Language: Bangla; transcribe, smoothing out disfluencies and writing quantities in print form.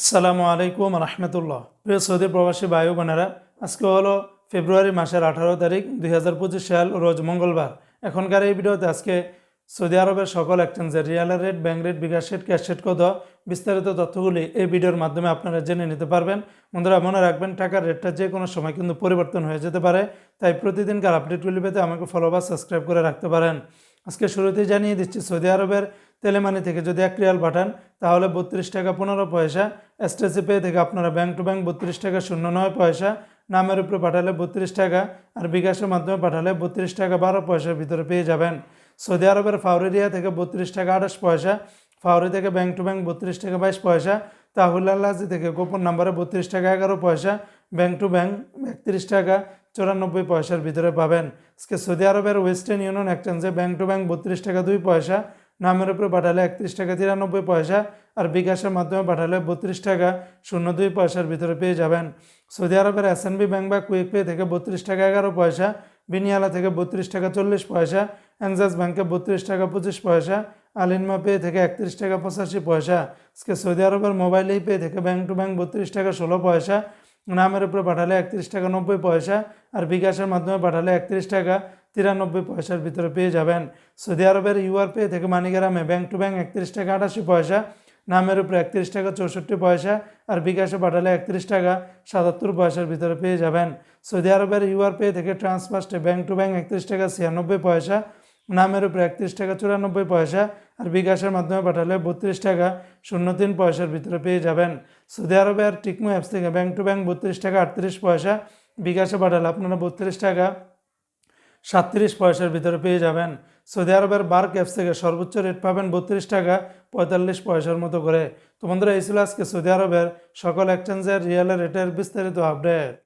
আসসালামু আলাইকুম রহমতুল্লাহ। প্রিয় সৌদি প্রবাসী ভাই বোনেরা, আজকে হলো ফেব্রুয়ারি মাসের 18 তারিখ 2025 সাল, রোজ মঙ্গলবার। এখনকার এই ভিডিওতে আজকে সৌদি আরবের সকল এক্সচেঞ্জের রিয়ালের রেট, ব্যাংক রেট, বিকাশ রেট, ক্যাশ রেট কত, বিস্তারিত তথ্যগুলি এই ভিডিওর মাধ্যমে আপনারা জেনে নিতে পারবেন। বন্ধুরা মনে রাখবেন, টাকার রেটটা যে কোনো সময় কিন্তু পরিবর্তন হয়ে যেতে পারে, তাই প্রতিদিনকার আপডেটগুলি পেতে আমাকে ফলো বা সাবস্ক্রাইব করে রাখতে পারেন। আজকে শুরুতেই জানিয়ে দিচ্ছি, সৌদি আরবের তেলেমানি থেকে যদি 1 রিয়াল পাঠান তাহলে 32 টাকা 15 পয়সা। এসটিসি পে থেকে আপনারা ব্যাংক টু ব্যাংক 32 টাকা 09 পয়সা, নামের উপরে পাঠালে 32 টাকা, আর বিকাশের মাধ্যমে পাঠালে 32 টাকা 12 পয়সার ভিতরে পেয়ে যাবেন। সৌদি আরবের ফাউরেরিয়া থেকে 32 টাকা 28 পয়সা, ফাউরি থেকে ব্যাংক টু ব্যাংক 32 টাকা 22 পয়সা, তাহুল্লাহাজি থেকে গোপন নাম্বারে 32 টাকা 11 পয়সা, ব্যাংক টু ব্যাংক 31 টাকা 94 পয়সার ভিতরে পাবেন। আজকে সৌদি আরবের ওয়েস্টার্ন ইউনিয়ন এক্সচেঞ্জে ব্যাংক টু ব্যাংক 32 টাকা 2 পয়সা, নামের উপরে পাঠালে 31 টাকা 93 পয়সা, আর বিকাশের মাধ্যমে পাঠালে 32 টাকা 02 পয়সার ভিতরে পেয়ে যাবেন। সৌদি আরবের এসএনবি ব্যাংক বা কুইক পে থেকে 32 টাকা 11 পয়সা, বিনিয়ালা থেকে 32 টাকা 40 পয়সা, এনজাস ব্যাংকে 32 টাকা 25 পয়সা, আলিনমা পে থেকে 31 টাকা 85 পয়সা। আজকে সৌদি আরবের মোবাইল এই পে থেকে ব্যাংক টু ব্যাংক 32 টাকা 16 পয়সা, নামের উপরে পাঠালে 31 টাকা 90 পয়সা, আর বিকাশের মাধ্যমে পাঠালে 31 টাকা 93 পয়সার ভিতরে পেয়ে যাবেন। সৌদি আরবের ইউআর পে থেকে মানিগ্রামে ব্যাংক টু ব্যাংক 31 টাকা 88 পয়সা, নামের উপরে 31 টাকা 64 পয়সা, আর বিকাশে পাঠালে 31 টাকা 77 পয়সার ভিতরে পেয়ে যাবেন। সৌদি আরবের ইউআর পে থেকে ট্রান্সফার্স্টে ব্যাংক টু ব্যাংক 31 টাকা 96 পয়সা, নামের উপরে 31 টাকা 94 পয়সা, আর বিকাশের মাধ্যমে পাঠালে 32 টাকা 03 পয়সার ভিতরে পেয়ে যাবেন। সৌদি আরবের টিকমো অ্যাপস থেকে ব্যাংক টু ব্যাংক 32 টাকা 38 পয়সা, বিকাশে পাঠালে আপনারা 32 টাকা 37 পয়সার ভিতরে পেয়ে যাবেন। সৌদি আরবের বার্ক অ্যাপস থেকে সর্বোচ্চ রেট পাবেন 32 টাকা 45 পয়সার মতো করে। তো বন্ধুরা, এই ছিল আজকে সৌদি আরবের সকল এক্সচেঞ্জের রিয়ালের রেটের বিস্তারিত আপডেট।